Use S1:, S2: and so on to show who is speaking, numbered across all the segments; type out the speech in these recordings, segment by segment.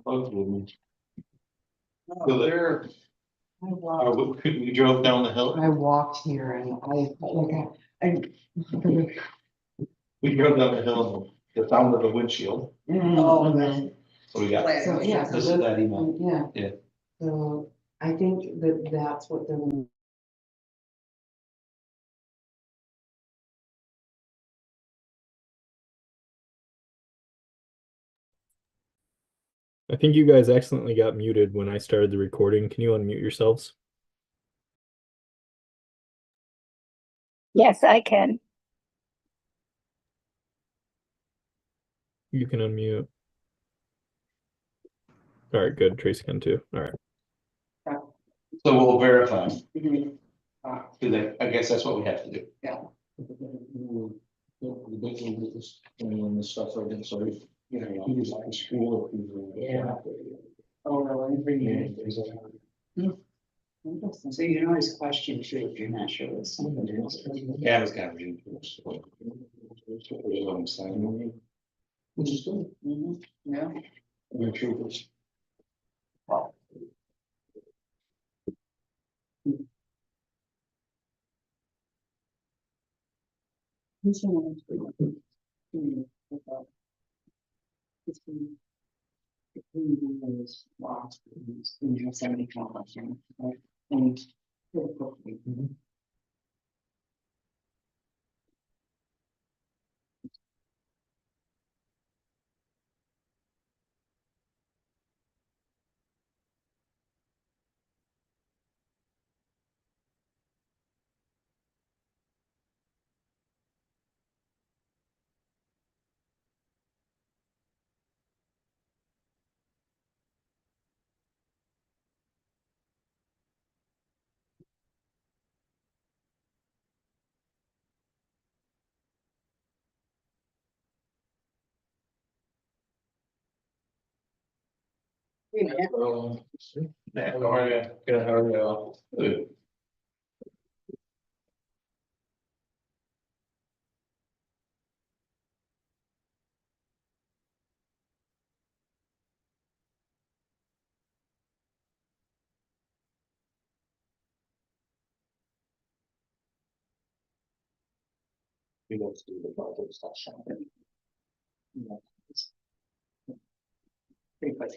S1: Both of them.
S2: So there,
S3: I walked,
S1: We drove down the hill.
S3: I walked here and I.
S1: We drove down the hill, and the sound of the windshield.
S3: Oh,
S1: So we got,
S3: so, yeah. so
S1: this is
S3: that's-
S1: that email.
S3: Yeah.
S1: Yeah.
S3: So I think that that's what they're.
S4: I think you guys accidentally got muted when I started the recording. Can you unmute yourselves?
S5: Yes, I can.
S4: You can unmute. All right, good. Tracy can too. All right.
S1: So we'll verify,
S3: Mhm.
S1: because I guess that's what we have to do.
S2: and the stuff like that, so, you know, he was in school.
S3: Yeah. Oh, well, so you can always question too if you're not sure what something is.
S1: Yeah, it's got to be. What I'm saying.
S2: Which is good.
S3: Yeah.
S2: We're troopers.
S3: This one is pretty good. It's been- it's been years, lost, it's been 75, right? And pretty quickly.
S1: Yeah, how are you? Good, how are you? Good. We don't do the budget session.
S3: Pretty quick.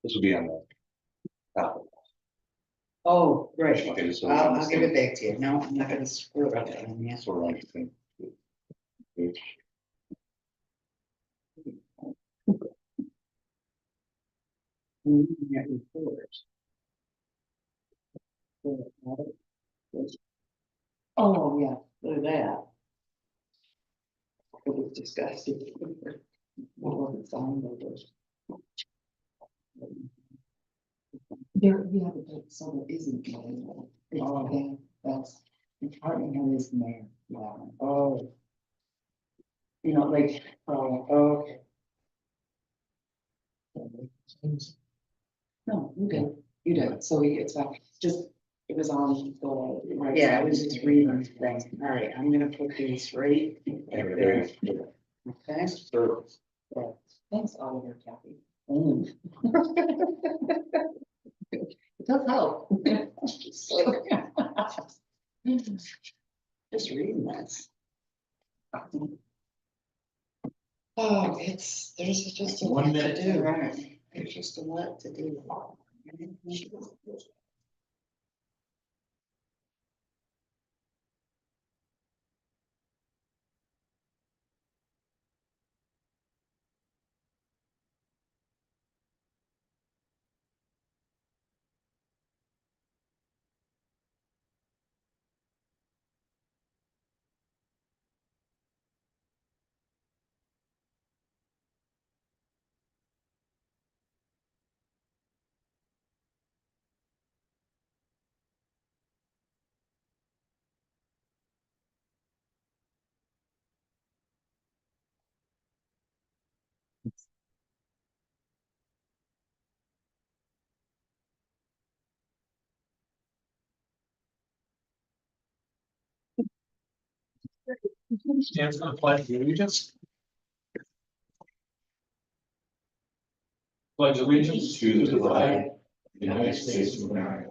S1: This will be on the top.
S3: Oh, right.
S1: Okay, so.
S3: I'll give it back to you. No, I'm not gonna screw it up. Yeah.
S1: Sort of like thing.
S3: Yeah, reports. Oh, yeah, look at that. It was disgusting. What was it, sound of those? There, yeah, but so there isn't. Okay, that's, the department head is the mayor. Yeah. Oh. You know, like, okay. No, you did, so it's just, it was on the. Right. Yeah, I was just reading things, all right, I'm gonna put these right there. Okay.
S1: Sure.
S3: Thanks, Oliver, Kathy. It does help. Just like- just reading this. Oh, there's just a
S1: 1
S3: lot to
S1: minute.
S3: do, right? There's just a lot to do.
S1: Stand for the pledge of allegiance. Pledge allegiance
S5: to the flag of the United States of America,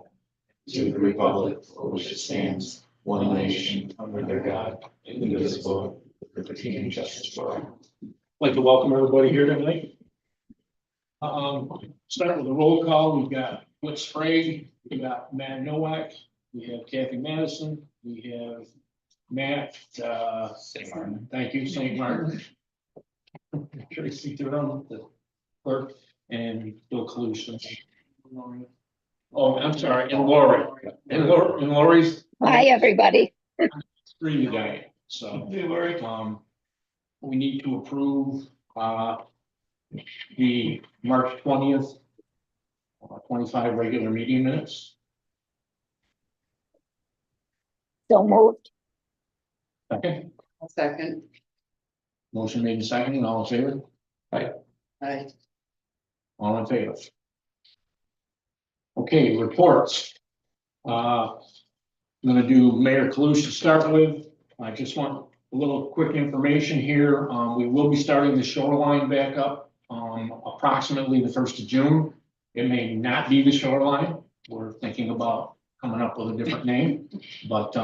S5: to the republic for which it stands, one nation, under God, indivisible, with liberty and justice for all.
S1: I'd like to welcome everybody here tonight. Start with a roll call. We've got Whit Sprague, we got Matt Nowak, we have Kathy Madison, we have Matt,
S5: St. Martin.
S1: thank you, St. Martin. Tracy Durham, the clerk, and Bill Kalush. Oh, I'm sorry, and Lori. And Lori's
S6: Hi, everybody.
S1: three today, so. Hey, Lori. We need to approve, the March 20th, 25 regular meeting minutes.
S6: So moved.
S1: Second,
S3: A second.
S1: motion made and seconded, all in favor?
S3: I,
S1: All in favor? Okay, reports. I'm gonna do Mayor Kalush to start with. I just want a little quick information here. We will be starting the shoreline back up, approximately the 1st of June. It may not be the shoreline. We're thinking about coming up with a different name, but,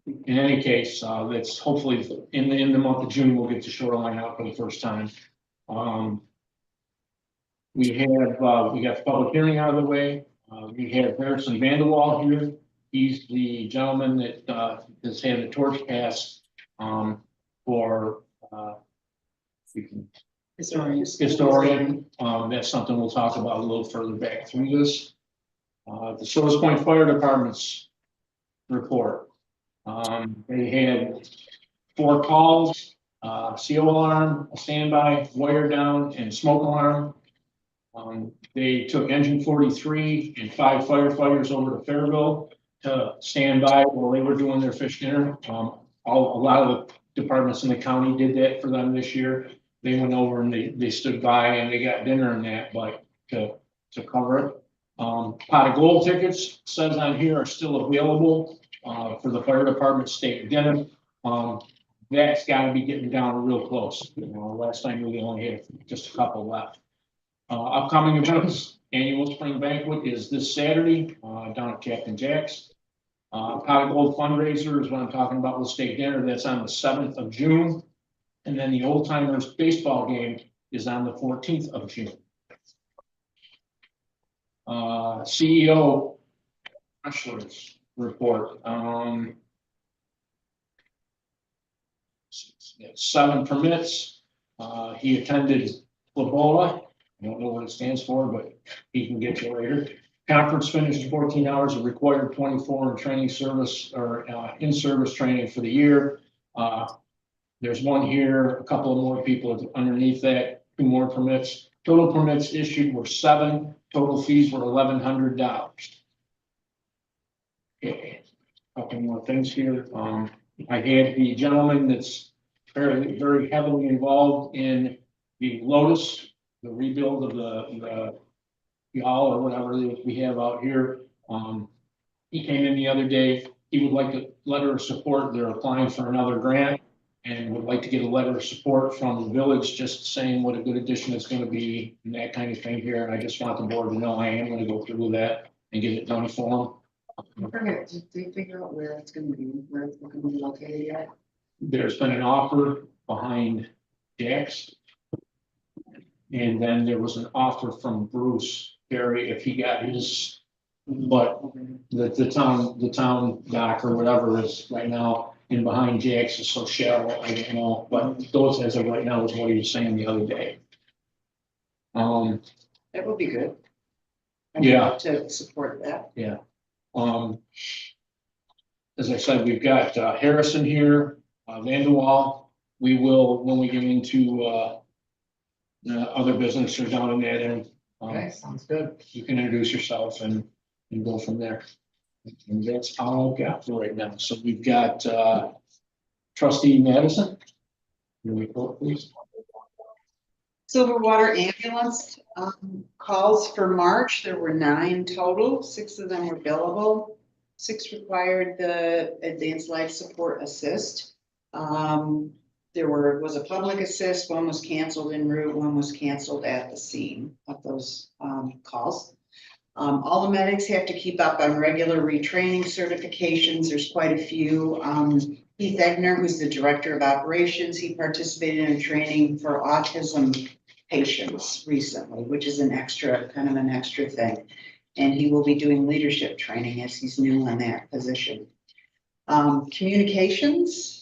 S1: in any case, that's hopefully in the month of June, we'll get the shoreline out for the first time. We got the public hearing out of the way. We have Harrison Vanderwall here. He's the gentleman that, has had the torch passed, for, historian. That's something we'll talk about a little further back through this. The Sodus Point Fire Department's report. They had 4 calls, CO alarm, a standby, wire down, and smoke alarm. They took engine 43 and 5 firefighters over to Fairville to stand by while they were doing their fish dinner. A lot of the departments in the county did that for them this year. They went over and they stood by and they got dinner and that, but to cover it. Pot of gold tickets says on here are still available, for the fire department state dinner. That's gotta be getting down real close. Last time we only had just a couple left. Upcoming events, annual spring banquet is this Saturday, down at Captain Jack's. Pot of Gold fundraiser is what I'm talking about with state dinner. That's on the 7th of June. And then the Old Timers baseball game is on the 14th of June. CEO Ashler's report. 7 permits. He attended Labola. I don't know what it stands for, but he can get you later. Conference finished 14 hours of required 24 in training service or in-service training for the year. There's one here, a couple of more people underneath that, 2 more permits. Total permits issued were 7. Total fees were $1,100. Okay, a couple more things here. I had the gentleman that's very heavily involved in the Lotus, the rebuild of the y'all or whatever we have out here. He came in the other day. He would like a letter of support. They're applying for another grant and would like to get a letter of support from the village, just saying what a good addition it's going to be and that kind of thing here. And I just want the board to know I am going to go through that and get it done for them.
S3: did they figure out where it's gonna be, where it's gonna be located yet?
S1: There's been an offer behind Jack's. And then there was an offer from Bruce Berry if he got his, but the town dock or whatever is right now in behind Jack's is so shallow, I don't know, but those as of right now is what he was saying the other day.
S3: That would be good. I'd
S1: Yeah.
S3: love to support that.
S1: As I said, we've got Harrison here, Vanderwall. We will, when we get into other business or down in that end.
S3: Sounds good.
S1: You can introduce yourself and go from there. And that's all I've got for right now. So we've got trustee Madison. Your report, please.
S7: Silver Water ambulance calls for March, there were 9 total, 6 of them were billable. 6 required the advanced life support assist. There was a public assist, one was canceled en route, one was canceled at the scene of those, calls. All the medics have to keep up on regular retraining certifications. There's quite a few. Keith Egner, who's the director of operations, he participated in training for autism patients recently, which is an extra thing. And he will be doing leadership training as he's new in that position. Communications.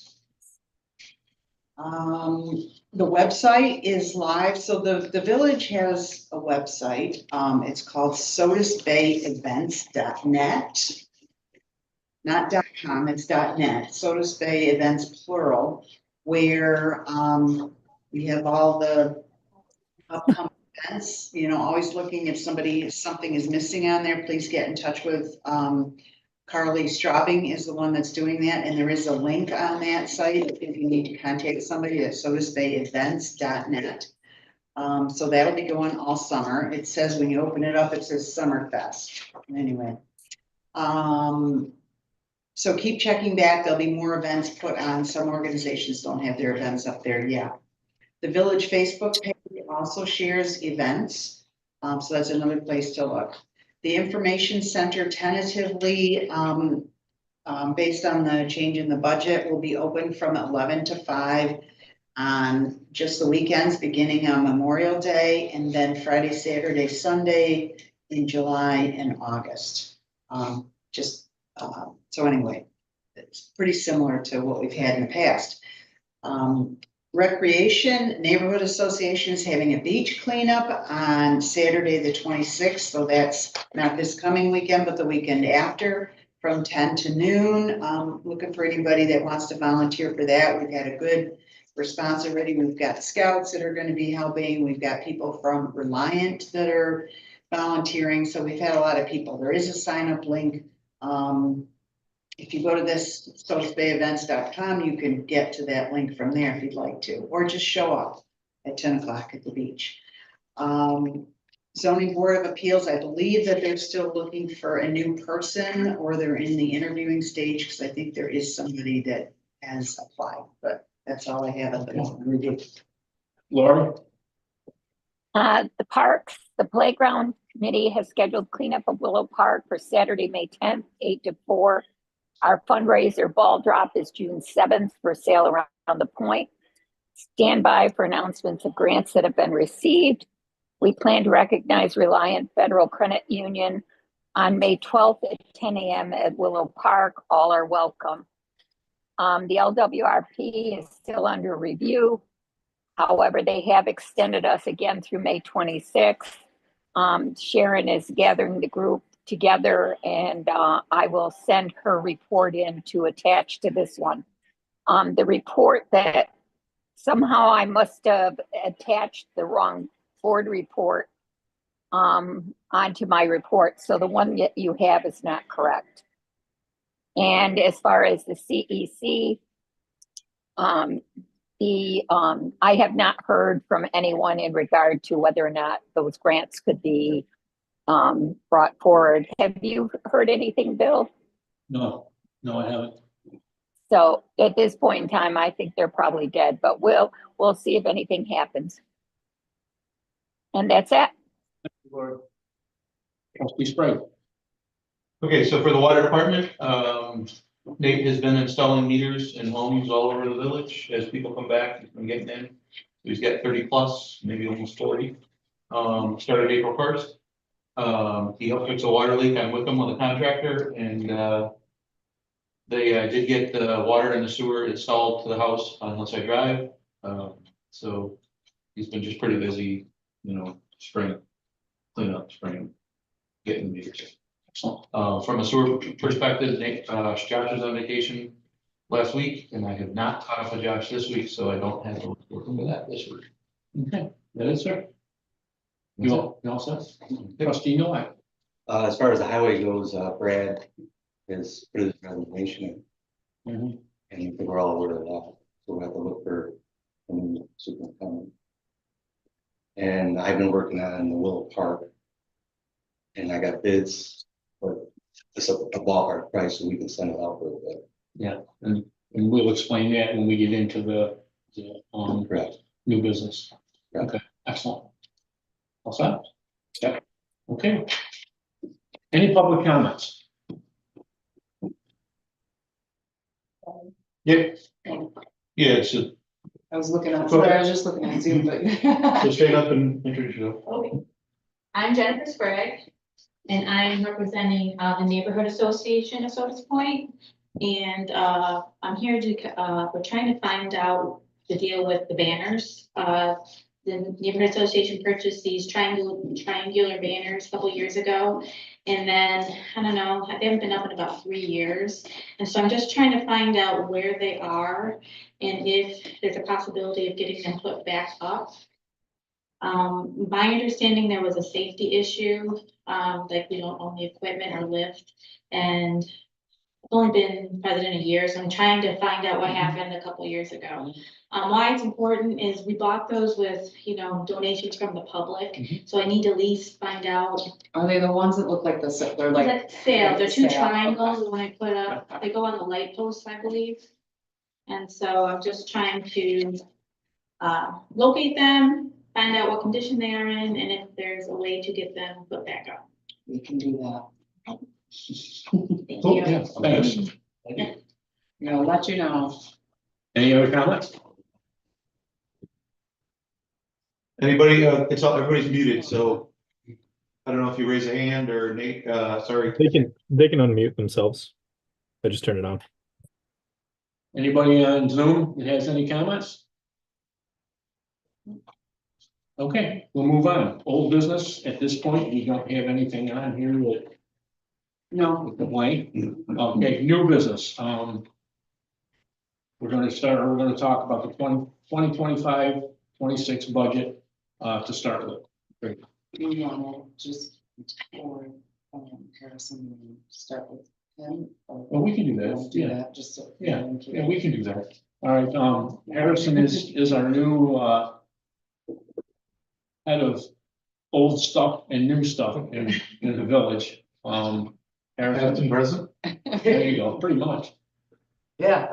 S7: The website is live, so the village has a website. It's called sodusbayevents.net. Not .com, it's .net, Sodus Bay Events plural, where we have all the upcoming events, always looking if something is missing on there, please get in touch with Carly Straubing is the one that's doing that, and there is a link on that site if you need to contact somebody at sodusbayevents.net. So that'll be going all summer. It says when you open it up, it says Summerfest. Anyway. So keep checking back. There'll be more events put on. Some organizations don't have their events up there yet. The village Facebook page also shares events. So that's another place to look. The information center tentatively, based on the change in the budget, will be open from 11 to 5 on just the weekends, beginning on Memorial Day, and then Friday, Saturday, Sunday in July and August. So anyway, it's pretty similar to what we've had in the past. Recreation Neighborhood Association is having a beach cleanup on Saturday, the 26th. So that's not this coming weekend, but the weekend after from 10 to noon. Looking for anybody that wants to volunteer for that. We've had a good response already. We've got scouts that are going to be helping. We've got people from Reliant that are volunteering. So we've had a lot of people. There is a sign up link. If you go to this sodusbayevents.com, you can get to that link from there if you'd like to, or just show up at 10 o'clock at the beach. Zoning Board of Appeals, I believe that they're still looking for a new person, or they're in the interviewing stage, because I think there is somebody that has applied, but that's all I have at the moment.
S1: Very good. Lori?
S6: The parks, the playground committee has scheduled cleanup of Willow Park for Saturday, May 10th, 8 to 4. Our fundraiser ball drop is June 7th for sale around the point. Stand by for announcements of grants that have been received. We plan to recognize Reliant Federal Credit Union on May 12th at 10 a.m. at Willow Park. All are welcome. The LWRP is still under review. However, they have extended us again through May 26th. Sharon is gathering the group together, and I will send her report in to attach to this one. The report that somehow I must have attached the wrong board report onto my report. So the one that you have is not correct. And as far as the CEC, I have not heard from anyone in regard to whether or not those grants could be brought forward. Have you heard anything, Bill?
S1: No, I haven't.
S6: So at this point in time, I think they're probably dead, but we'll see if anything happens. And that's it.
S1: Trustee Sprague.
S5: Okay, so for the water department, Nate has been installing meters in homes all over the village as people come back and getting in. He's got 30 plus, maybe almost 40. Started April 1st. He helped fix a water leak. I'm with him with a contractor, and they did get the water and the sewer installed to the house on Hillside Drive. So he's been just pretty busy, spring cleanup, spring getting meters. From a sewer perspective, Nate, Josh was on vacation last week, and I have not caught up with Josh this week, so I don't have to work for that this week.
S1: Okay, that is, sir. You all set? Trustee Noah.
S8: As far as the highway goes, Brad has put his resignation in, and I think we're all aware of that. So we have to look for a new superintendent. And I've been working on the Willow Park, and I got bids, but it's a ballpark price, so we can send it out for a bit.
S1: Yeah, and And we'll explain that when we get into the,
S8: Correct.
S1: new business.
S8: Yeah.
S1: Okay, excellent. All set? Yep. Okay. Any public comments?
S5: Yeah. Yeah, it's a,
S3: I was looking at,
S5: Go
S3: sorry,
S5: ahead.
S3: I was just looking at Zoom, but.
S5: so stand up and introduce yourself.
S9: Okay. I'm Jennifer Sprague, and I'm representing the Neighborhood Association of Sodus Point. And I'm here to, we're trying to find out the deal with the banners. The Neighborhood Association purchased these triangular banners a couple years ago. And then, I don't know, they haven't been up in about 3 years. And so I'm just trying to find out where they are and if there's a possibility of getting them put back up. My understanding, there was a safety issue, like we don't own the equipment or lift, and I've only been president a year, so I'm trying to find out what happened a couple years ago. Why it's important is we bought those with, donations from the public, so I need to at least find out.
S3: Are they the ones that look like they're like?
S9: Like sail, they're two
S3: Sail,
S9: triangles, the one I put up, they go on the light posts, I believe. And so I'm just trying to locate them, find out what condition they are in, and if there's a way to get them put back up.
S3: We can do that.
S9: Thank
S1: Cool,
S9: you.
S1: yeah, thanks.
S3: I'll let you know.
S1: Any other comments?
S5: Anybody, everybody's muted, so I don't know if you raise a hand or Nate, sorry.
S4: They can unmute themselves. I just turned it on.
S1: Anybody on Zoom that has any comments? Okay, we'll move on. Old business, at this point, we don't have anything on here that
S3: No,
S1: the blank. Okay, new business. We're gonna talk about the 2025-26 budget, to start with.
S3: you wanna just, or, Harrison, start with him? Or
S1: Well, we can do
S3: wanna
S1: that,
S3: do
S1: yeah.
S3: that, just so.
S1: Yeah, Yeah, we can do that. All right, Harrison is our new, head of old stuff and new stuff in the village. Harrison,
S5: present.
S1: there you go, pretty much.
S10: Yeah,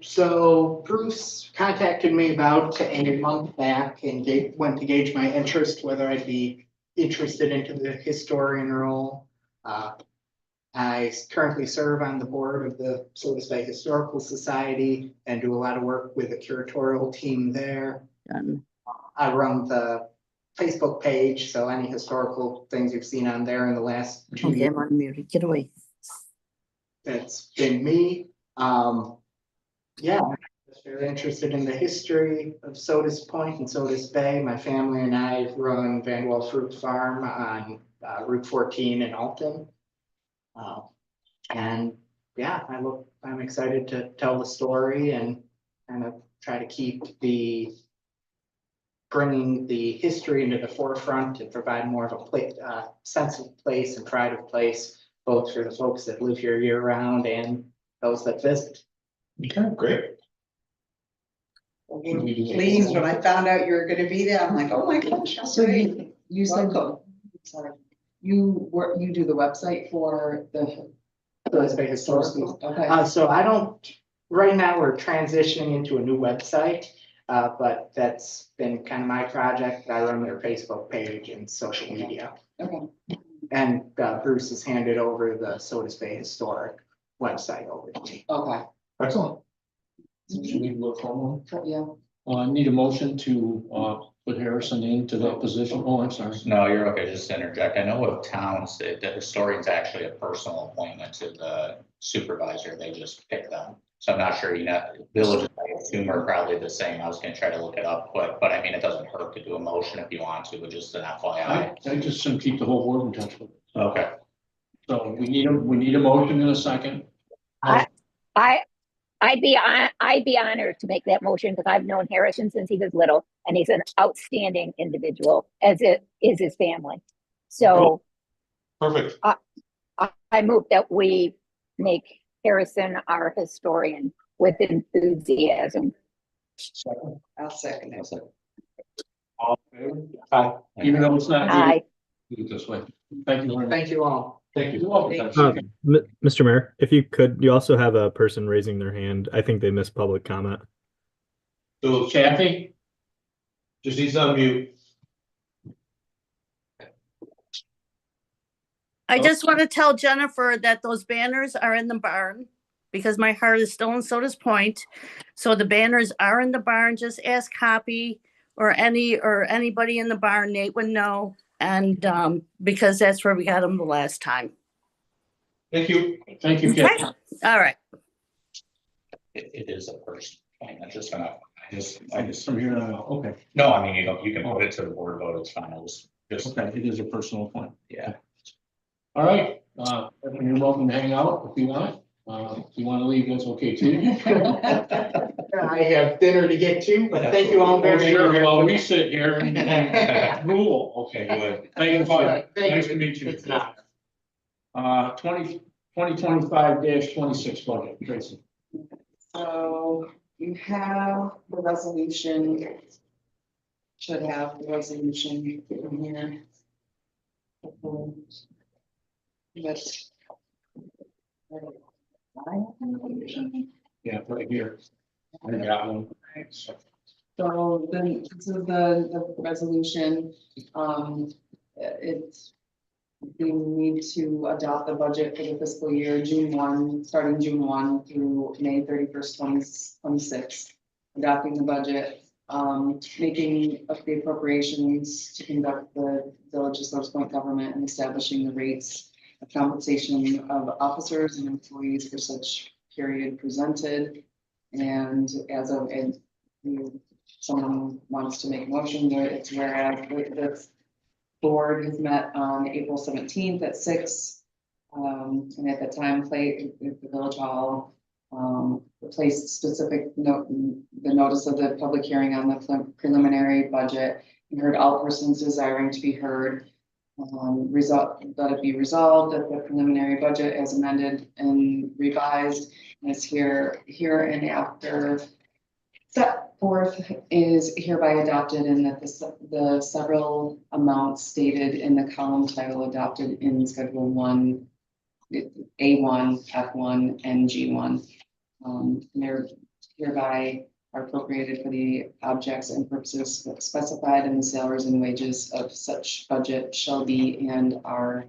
S10: so Bruce contacted me about a month back and went to gauge my interest, whether I'd be interested into the historian role. I currently serve on the board of the Sodus Bay Historical Society and do a lot of work with the curatorial team there. I run the Facebook page, so any historical things you've seen on there in the last 2
S11: Okay,
S10: years,
S11: I'm unmuted. Get away.
S10: that's been me. Yeah, I'm just very interested in the history of Sodus Point and Sodus Bay. My family and I run Van Wall Fruit Farm on Route 14 in Alton. And yeah, I'm excited to tell the story and kind of try to keep bringing the history into the forefront and provide more of a sense of place and pride of place, both for the folks that live here year round and those that visit.
S5: Okay, great.
S7: Please, when I found out you were gonna be there, I'm like, oh my gosh, that's
S3: So
S7: great.
S3: you said,
S7: Welcome.
S3: sorry, you do the website for the
S10: Sodus Bay Historical.
S3: okay,
S10: So I don't, right now, we're transitioning into a new website, but that's been kind of my project. I run their Facebook page and social media.
S3: okay.
S10: And Bruce has handed over the Sodus Bay Historic website over to me.
S3: Okay,
S5: Excellent.
S1: Should we look for one?
S3: yeah,
S1: I need a motion to, put Harrison into that position. Oh, I'm sorry.
S12: No, you're okay, just to interject. I know of towns that the historian's actually a personal appointment to the supervisor, they just pick them. So I'm not sure, villages, I assume are probably the same. I was gonna try to look it up, but I mean, it doesn't hurt to do a motion if you want to, but just an FYI.
S1: I just should keep the whole board in touch with it.
S12: Okay.
S1: So we need a motion in a second.
S6: I'd be honored to make that motion because I've known Harrison since he was little and he's an outstanding individual, as it is his family. So
S5: Perfect.
S6: I move that we make Harrison our historian with enthusiasm.
S1: Second.
S7: I'll second it.
S1: All in favor? Aye. Even though it's not.
S6: Aye.
S1: Do it this way. Thank you very much.
S10: Thank you all.
S5: Thank you.
S1: You're welcome.
S4: Mr. Mayor, if you could, you also have a person raising their hand. I think they missed public comment.
S5: So
S1: Kathy?
S5: just needs to unmute.
S11: I just want to tell Jennifer that those banners are in the barn because my heart is still in Sodus Point. So the banners are in the barn. Just ask Hoppy or anybody in the barn. Nate would know. And because that's where we got them the last time.
S5: Thank you.
S1: Thank you,
S11: Okay.
S1: Kathy.
S11: All right.
S12: It is a person. I'm just gonna, I just,
S1: From here on out, okay,
S12: no, I mean, you can put it to the board vote, it's fine, I was just,
S1: okay, it is a personal point.
S12: yeah.
S1: All right, you're welcome to hang out if you want. If you want to leave, that's okay too.
S10: I have dinner to get to, but thank you all very
S1: Sure,
S10: much.
S1: well, we sit here and rule.
S5: Okay, good.
S1: Thank you, Bud.
S10: Thank
S1: Nice
S10: you.
S1: to meet you.
S10: It's not.
S1: 2025-26 budget, Tracy.
S3: So you have the resolution. Should have the resolution in here. But.
S1: Yeah, right here. I got one.
S3: So then this is the resolution, it's. We need to adopt the budget for the fiscal year, starting June 1 through May 31st, 2026. Adopting the budget, making of the appropriations to conduct the Village of Sodus Point government and establishing the rates of compensation of officers and employees for such period presented. And as of, and someone wants to make a motion there, it's whereas the board has met on April 17th at 6. And at that time, played at the Village Hall, placed specific note, the notice of the public hearing on the preliminary budget, and heard all persons desiring to be heard. That it be resolved that the preliminary budget as amended and revised is here and after set forth is hereby adopted, and that the several amounts stated in the column title adopted in Schedule 1, A1, F1, and G1. They're hereby are appropriated for the objects and purposes specified in the salaries and wages of such budget shall be and are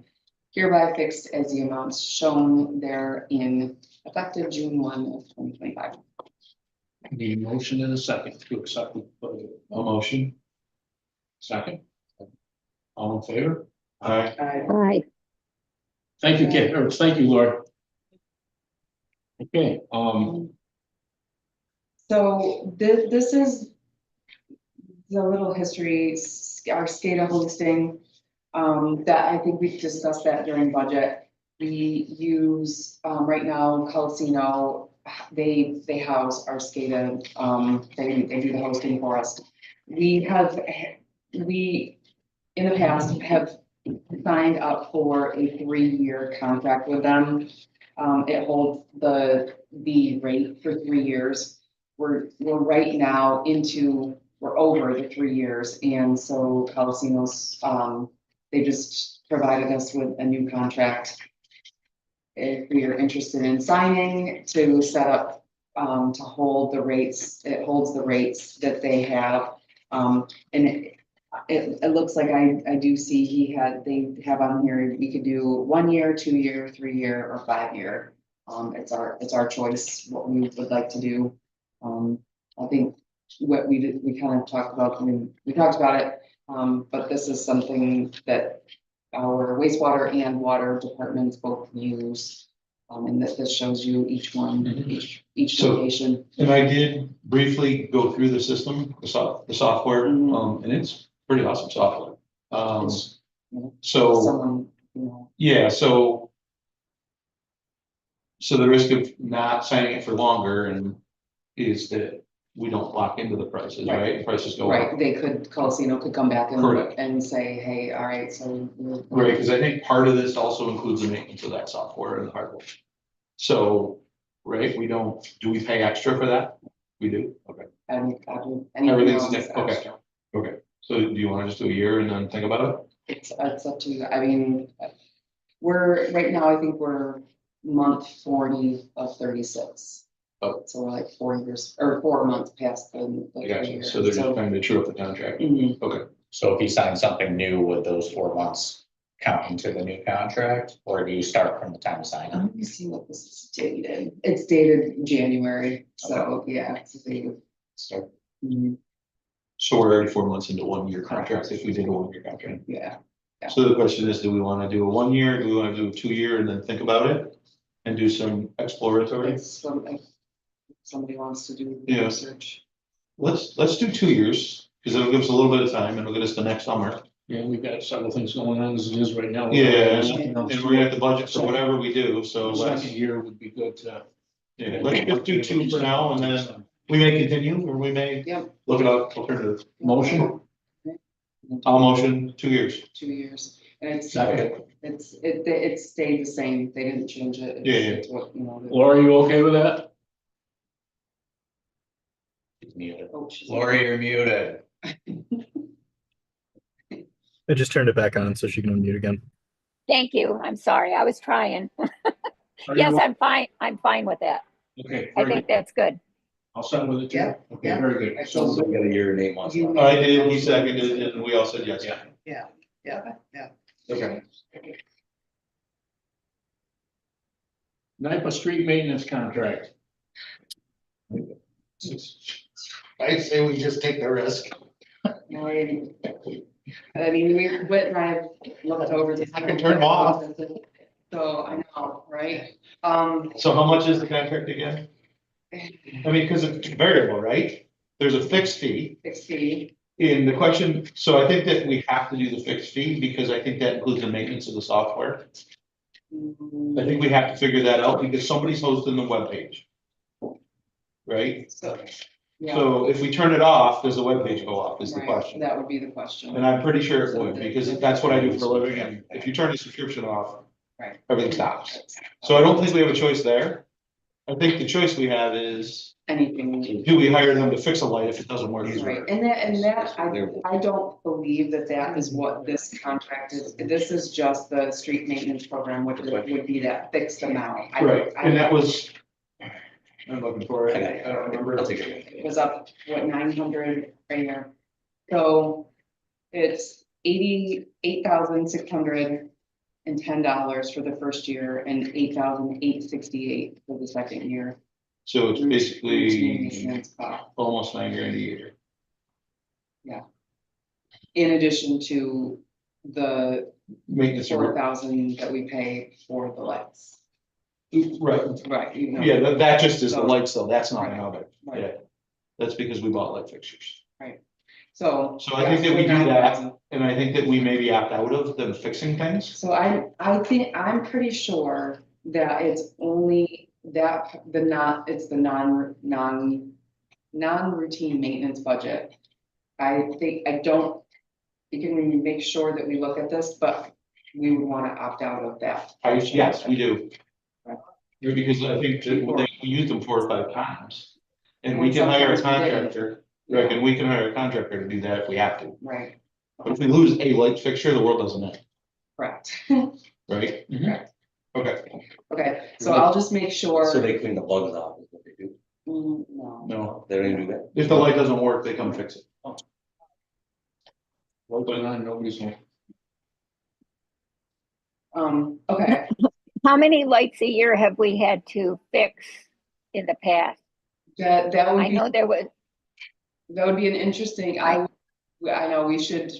S3: hereby fixed as the amounts shown therein effective June 1 of 2025.
S1: Need a motion in a second to accept the budget.
S5: A motion.
S1: Second. All in favor?
S5: Aye.
S6: Aye.
S1: Thank you, Kate, or thank you, Laura. Okay,
S3: So this is the little history, our SCADA hosting, that I think we discussed that during budget. We use, right now, Calcino, they house our SCADA, they do the hosting for us. We in the past have signed up for a 3-year contract with them. It holds the rate for 3 years. We're right now we're over the 3 years, and so Calcino's, they just provided us with a new contract. If we are interested in signing to set up, to hold the rates, it holds the rates that they have. And it looks like I do see they have on here, we could do 1 year, 2 year, 3 year, or 5 year. It's our choice, what we would like to do. I think what we did, we kind of talked about, we talked about it, but this is something that our wastewater and water departments both use. And this shows you each one, each
S5: So-
S3: location.
S5: And I did briefly go through the system, the software, and it's pretty awesome software. So,
S3: Someone, you know,
S5: yeah, so the risk of not signing it for longer and is that we don't lock into the prices, right? Prices go up.
S3: right, they could, Calcino could come back
S5: Correct.
S3: and say, hey, all right, so.
S5: Right, because I think part of this also includes the maintenance of that software and the hardware. So, right, do we pay extra for that? We do, okay.
S3: And
S5: Everything's
S3: anything else
S5: okay.
S3: extra.
S5: Okay, so do you want to just do a year and then think about it?
S3: It's up to you, I mean, right now, I think we're month 40 of 36.
S5: Oh.
S3: So we're like 4 years, or 4 months past the.
S5: Gotcha, so they're just trying to true up the contract.
S3: Mhm.
S5: Okay,
S12: So if he signs something new, would those 4 months count into the new contract, or do you start from the time of signing?
S3: Let me see what this is dated. It's dated January, so yeah. It's dated.
S12: Start.
S3: Mhm.
S5: so we're already 4 months into 1 year contract if we did a 1 year contract.
S3: Yeah,
S5: So the question is, do we want to do a 1 year, do we want to do a 2 year and then think about it? And do some exploratory?
S3: it's something, somebody wants to do
S5: Yeah.
S3: research.
S5: Let's do 2 years, because it'll give us a little bit of time and it'll get us to next summer.
S1: Yeah, we've got several things going on as it is right now.
S5: Yeah, and we're gonna have the budget for whatever we do, so
S1: The
S5: let's,
S1: second year would be good to.
S5: yeah, let's just do 2 for now, and then we may continue, or we may
S3: Yep.
S5: look at alternative.
S1: Motion?
S5: I'll motion 2 years.
S3: 2 years, and it's,
S1: Second.
S3: it stayed the same, they didn't change it. It's-
S5: Yeah, yeah.
S3: it's what, you know, the
S1: Laura, you okay with that?
S12: He's muted.
S3: coach is-
S12: Lori, you're muted.
S4: I just turned it back on so she can unmute again.
S6: Thank you. I'm sorry. I was trying.
S1: Are you
S6: Yes,
S1: o-
S6: I'm fine. I'm fine with that.
S1: Okay,
S6: I
S1: very
S6: think
S1: good.
S6: that's good.
S1: I'll send with it too.
S7: Yeah,
S1: Okay,
S7: yeah.
S1: very good. So,
S8: So we got a year and 8 months.
S3: You-
S8: left.
S5: I did, he seconded, and we all said yes.
S1: Yeah.
S7: Yeah.
S5: Okay.
S1: Napa street maintenance contract.
S10: I say we just take the risk.
S3: I mean, Whit and I have looked over this.
S5: I can turn them off.
S3: So I know, right?
S5: So how much is the contract again? I mean, because it's variable, right? There's a fixed fee.
S3: 60,
S5: In the question, so I think that we have to do the fixed fee, because I think that includes the maintenance of the software. I think we have to figure that out, because somebody's hosting the webpage. Right?
S3: so, yeah.
S5: So if we turn it off, does the webpage go off, is the
S3: Right,
S5: question.
S3: that would be the question.
S5: And I'm pretty sure it would, because that's what I do for a living, and if you turn the subscription off,
S3: Right.
S5: everything stops. So I don't think we have a choice there. I think the choice we have is,
S3: Anything.
S5: do we hire them to fix a light if it doesn't work?
S3: Right, and I don't believe that is what this contract is. This is just the street maintenance program, which would be that fixed amount.
S5: Right, and that was, I'm looking for it, I don't remember.
S8: I'll take it.
S3: It was up, what, 900 right here. So it's $88,610 for the first year and $8,868 for the second year.
S5: So it's basically
S3: Maintenance cost.
S5: almost $9,000 a year.
S3: In addition to the
S5: Maintenance.
S3: 4,000 that we pay for the lights.
S5: Right,
S3: Right, you know.
S5: yeah, that just is the
S3: So-
S5: lights though, that's not
S3: Right.
S5: another,
S3: Right.
S5: yeah. That's because we bought light fixtures.
S3: So.
S5: So I think that we do that, and I think that we maybe opt out of them fixing things.
S3: So I think, I'm pretty sure that it's only that, it's the non-routine maintenance budget. I think, you can make sure that we look at this, but we would wanna opt out of that.
S5: Yes, we do.
S3: Right.
S5: Because I think that we use them 4 or 5 times. And we can hire a
S3: Sometimes we didn't.
S5: contractor, right, and we can hire a contractor to do that if we have to.
S3: Right,
S5: But if we lose a light fixture, the world doesn't end,
S3: correct.
S5: right?
S3: Correct.
S5: Okay,
S3: Okay, so I'll just make sure.
S8: So they clean the bugs off, is what they do.
S3: No.
S5: no,
S8: They don't even do that.
S5: if the light doesn't work, they come fix it.
S1: What's going on? Nobody's home.
S3: Okay,
S6: How many lights a year have we had to fix in the past?
S3: that would
S6: I
S3: be,
S6: know there was,
S3: that would be an interesting, I know we should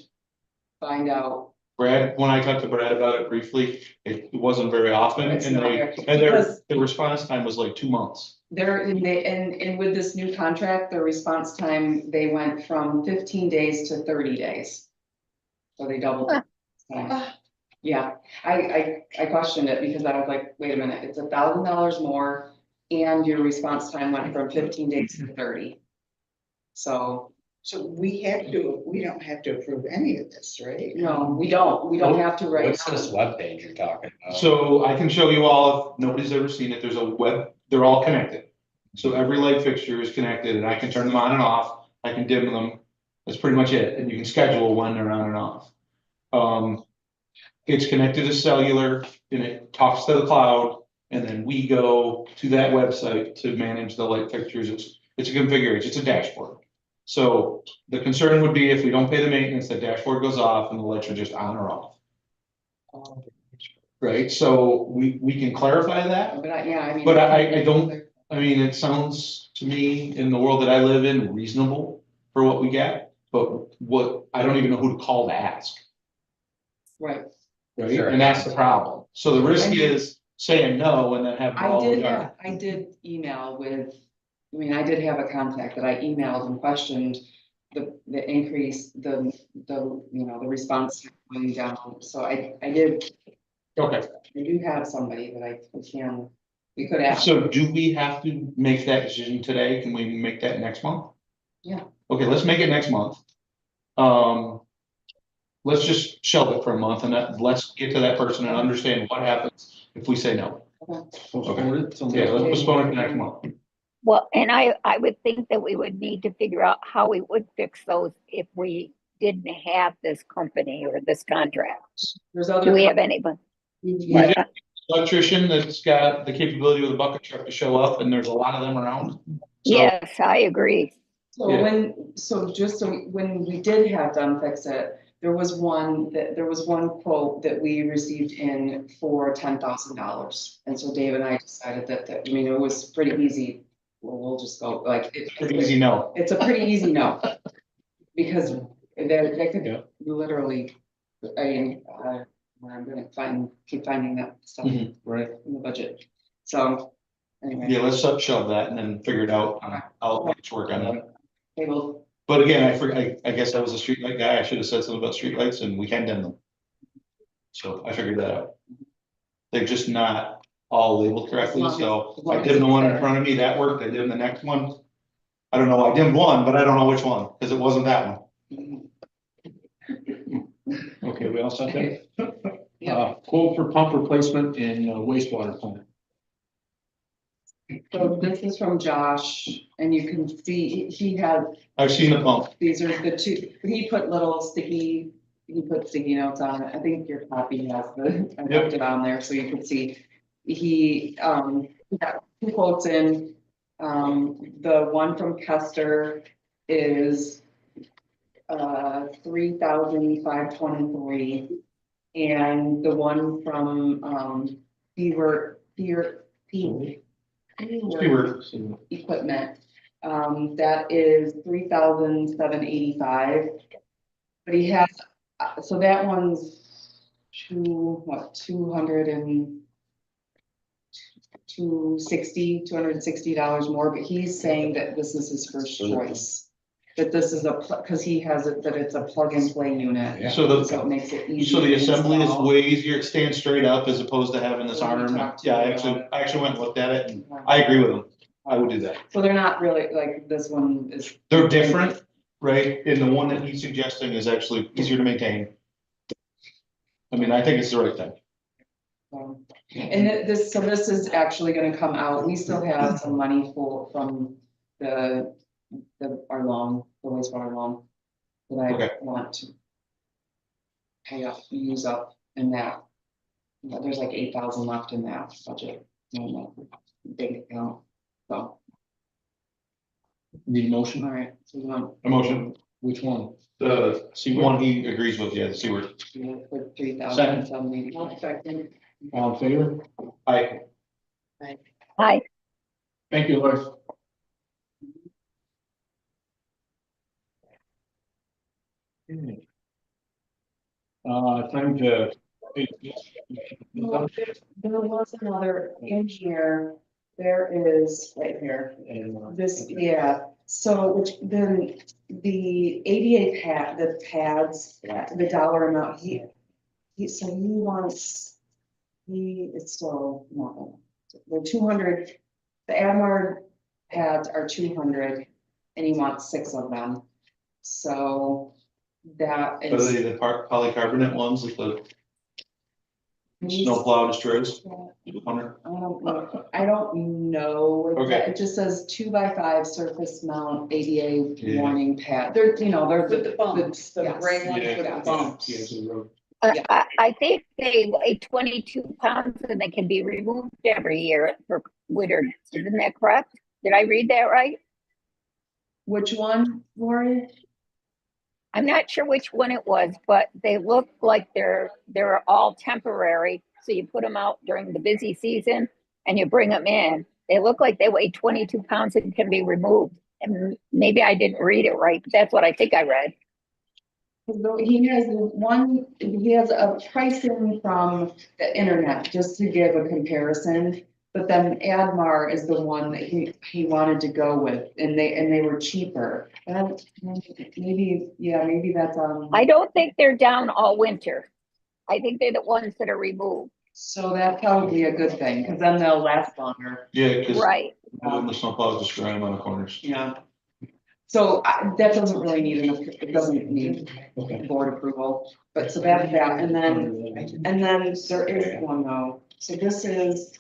S3: find out.
S5: Brad, when I talked to Brad about it briefly, it wasn't very often,
S3: It's
S5: and
S3: not very-
S5: their response time was like 2 months.
S3: And with this new contract, the response time, they went from 15 days to 30 days. So they doubled.
S6: Huh.
S3: Yeah, I questioned it because I was like, wait a minute, it's $1,000 more and your response time went from 15 days to 30. So,
S7: we don't have to approve any of this, right?
S3: no, we don't have to right
S12: What's
S3: now.
S12: this webpage you're talking about?
S5: So I can show you all, if nobody's ever seen it, there's a web, they're all connected. So every light fixture is connected and I can turn them on and off, I can dim them, that's pretty much it, and you can schedule when they're on and off. it's connected to cellular and it talks to the cloud. And then we go to that website to manage the light fixtures. It's a configuration, it's a dashboard. So the concern would be if we don't pay the maintenance, the dashboard goes off and the lights are just on or off. Right, so we can clarify that,
S3: But yeah, I mean.
S5: but I don't, I mean, it sounds to me in the world that I live in reasonable for what we get, but what, I don't even know who to call to ask.
S3: Right.
S5: Right,
S12: Sure.
S5: and that's the problem. So the risk is saying no and then having
S3: I
S5: all
S3: did
S5: done.
S3: have, I did email with, I mean, I did have a contact that I emailed and questioned the increase, the, you know, the response going down. So I did,
S5: Okay,
S3: I do have somebody that I can, we could ask.
S5: so do we have to make that decision today? Can we make that next month?
S3: Yeah.
S5: Okay, let's make it next month. Let's just shelve it for a month and let's get to that person and understand what happens if we say no.
S1: Postpone it till
S5: Yeah,
S1: next
S5: let's
S1: week.
S5: postpone it to next month.
S6: Well, and I would think that we would need to figure out how we would fix those if we didn't have this company or this contract.
S3: There's
S6: Do
S3: other.
S6: we have anyone?
S5: We have an electrician that's got the capability with a bucket truck to show up and there's a lot of them around. So,
S6: Yes, I agree.
S3: So
S5: Yeah.
S3: when we did have them fix it, there was one quote that we received in for $10,000. And so Dave and I decided that, I mean, it was pretty easy. Well, we'll just go like.
S5: pretty easy no.
S3: It's a pretty easy no. Because they could
S1: Yeah.
S3: literally, I mean, I'm gonna keep finding that stuff in
S5: Right.
S3: the budget. So anyway.
S5: Yeah, let's shelve that and then figure it out. I'll work on it.
S3: They will.
S5: But again, I guess I was a streetlight guy. I should have said something about streetlights and we can dim them. So I figured that out. They're just not all labeled correctly, so I dimmed the one in front of me, that worked. I dimmed the next one. I don't know, I dimmed one, but I don't know which one, because it wasn't that one.
S1: Okay, we all set there?
S3: Yeah.
S1: Quote for pump replacement in wastewater plant.
S3: So this is from Josh, and you can see, he has,
S5: I've seen the pump.
S3: these are the two, he put sticky notes on it. I think your copy has I left it on there, so you can see. He got 2 quotes in. The one from Kester is $3,523. And the one from Fewer Equipment, that is $3,785. But he has, so that one's $260 more, but he's saying that this is his first choice. That this is because he has it, that it's a plug and play unit.
S1: Yeah.
S5: So
S3: it makes it easy.
S5: So the
S3: to
S5: assembly is
S3: install.
S5: way easier, it stands straight up as opposed to having this
S3: So we
S5: arm.
S3: talked to
S5: Yeah,
S3: him
S5: I actually went and looked at it and I agree with him. I would do that.
S3: So they're not really, like, this one is.
S5: They're different, right? And the one that he's suggesting is actually easier to maintain. I mean, I think it's the right thing.
S3: And this is actually gonna come out, we still have some money from our loan, the wastewater loan. That I
S5: Okay.
S3: want to use up in that. But there's like 8,000 left in that budget, in that big account, so,
S1: Need a motion?
S3: all right, so you want.
S5: A motion.
S1: Which one?
S5: The one he agrees with, yeah, the Seaward.
S3: For 3,780.
S1: All in favor?
S5: Aye.
S6: Hi,
S1: Thank you, Lori. Time to.
S3: There was another in here, there is, right here, this, yeah, so which then the ADA pad, the pads, the dollar amount, it's still nothing. They're 200, the Admar pads are 200 and he wants 6 of them. So that
S5: Are
S3: is.
S5: they the polycarbonate ones with the snow plow destroys? 200?
S3: I don't know.
S5: Okay.
S3: It just says 2x5 surface mount ADA
S5: Yeah.
S3: warning pad. They're, they're
S7: With the bumps, the
S3: yes.
S7: gray ones with the bumps.
S1: Yeah, it's a road.
S6: I think they weigh 22 pounds and they can be removed every year for winter. Isn't that correct? Did I read that right?
S3: Which one, Lori?
S6: I'm not sure which one it was, but they look like they're all temporary. So you put them out during the busy season and you bring them in. They look like they weigh 22 pounds and can be removed. And maybe I didn't read it right, but that's what I think I read.
S3: He has a pricing from the internet, just to give a comparison. But then Admar is the one that he wanted to go with, and they were cheaper. And maybe that's
S6: I don't think they're down all winter. I think they're the ones that are removed.
S3: so that's probably a good thing, because then they'll last longer.
S5: Yeah, because
S6: Right.
S5: the snowplows just grind on the corners.
S3: Yeah. So that doesn't really need it doesn't need board approval, but so that's that, and then there is one though. So this is,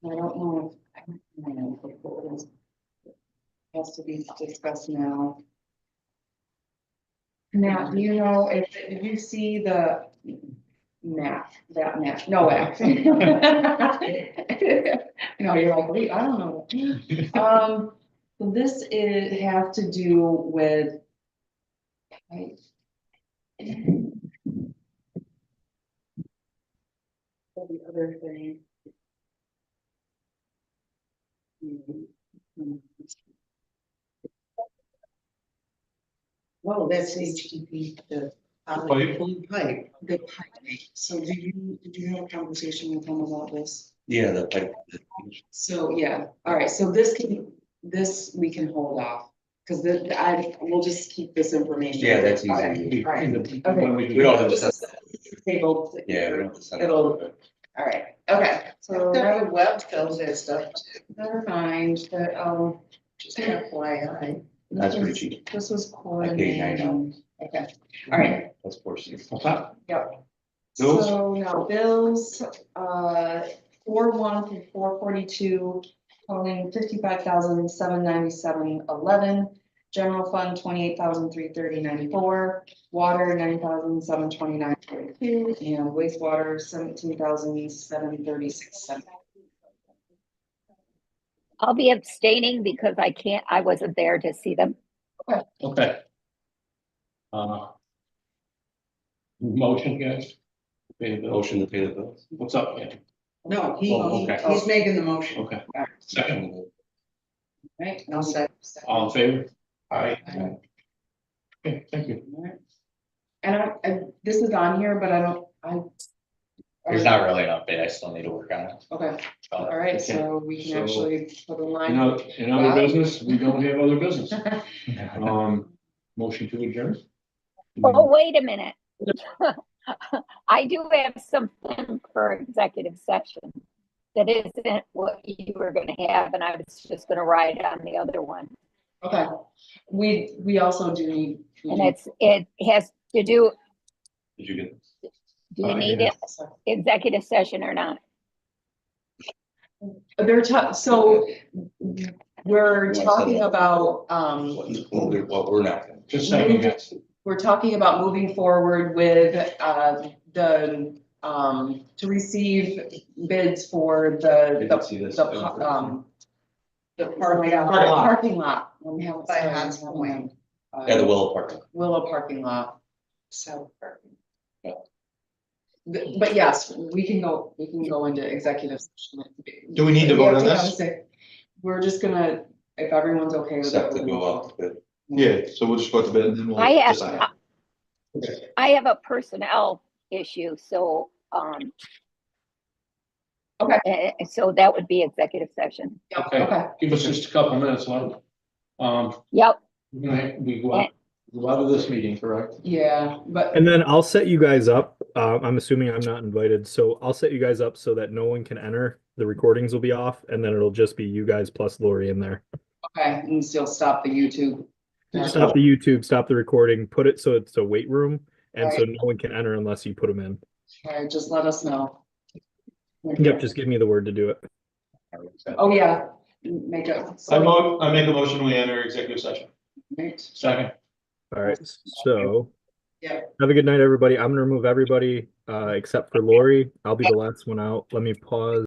S3: I don't know. I don't know if it is. Has to be discussed now. Now, do you know if you see the map, that map, no, actually. No, you're like, wait, I don't know. So this has to do with. Right. The other thing.
S7: Well, that's HDP, the
S5: Pipe.
S7: pipe.
S3: The pipe. So did you have a conversation with him about this?
S8: Yeah, the pipe.
S3: So, yeah, all right, so this we can hold off, because we'll just keep this information.
S8: Yeah, that's easy.
S3: Okay, all right.
S1: When
S8: We don't have to
S3: This
S8: set.
S3: is tabled.
S8: Yeah, we don't have to set.
S3: It'll, all right, okay, so
S7: The web tells that stuff,
S3: never mind, but,
S7: just FYI.
S8: That's pretty cheap.
S3: This was
S8: I paid $9.
S3: coordinated. Okay, all right.
S8: That's $4.60.
S1: What's that?
S3: Yep.
S1: Bills?
S3: So now bills, 4/1 through 4/42, totaling 55,797.11. General fund 28,330.94. Water 9,729.42, and wastewater 17,736.7.
S6: I'll be abstaining because I wasn't there to see them.
S1: Okay. Motion, guys? Pay the bill.
S8: Motion to pay the bills.
S1: What's up, man?
S7: No,
S1: Oh, okay.
S7: he's making the motion.
S1: Okay. Second,
S3: Right,
S7: I'll say.
S1: all in favor? Aye. Okay, thank you.
S3: And this is on here, but
S12: There's not really an update. I still need to work on it.
S3: Okay, all right, so we can
S1: So-
S3: actually put a line.
S1: In other business, we don't have other business. Motion to adjourn?
S6: Oh, wait a minute. I do have something for executive session that isn't what you were gonna have, and I was just gonna write on the other one.
S3: Okay, we also do need.
S6: And it has to do,
S8: Did you get?
S6: do you need it, executive session or not?
S3: So we're talking about,
S8: What we're not.
S1: Just second, guys.
S3: we're talking about moving forward with, to receive bids for the parking lot. Let me have-
S7: By Hans Point.
S8: Yeah, the Willow Park.
S3: Willow parking lot.
S7: So, perfect.
S3: But yes, we can go into executive session.
S5: Do we need to vote on
S3: Yeah,
S5: this?
S3: We're just gonna, if everyone's okay with
S8: Set to
S3: it.
S8: go out, but
S5: Yeah, so we'll just go to bed and then we'll.
S6: I have,
S5: decide.
S6: I have a personnel issue, so,
S3: Okay.
S6: So that would be executive session.
S3: Yep,
S1: Okay.
S3: okay,
S1: Give us just a couple minutes, love.
S6: Yep,
S1: We go out of this meeting, correct?
S3: yeah, but,
S4: And then I'll set you guys up. I'm assuming I'm not invited, so I'll set you guys up so that no one can enter. The recordings will be off, and then it'll just be you guys plus Lori in there.
S3: okay, and still stop the YouTube.
S4: Stop the YouTube, stop the recording, put it so it's a wait room, and so
S3: Right.
S4: no one can enter unless you put them in.
S3: All right, just let us know.
S4: Yep, just give me the word to do it.
S3: Oh, yeah, make a.
S5: I make a motion, we enter executive session.
S3: Right.
S1: Second.
S4: All right, so
S7: Yep.
S4: Have a good night, everybody. I'm gonna remove everybody, except for Lori. I'll be the last one out. Let me pause.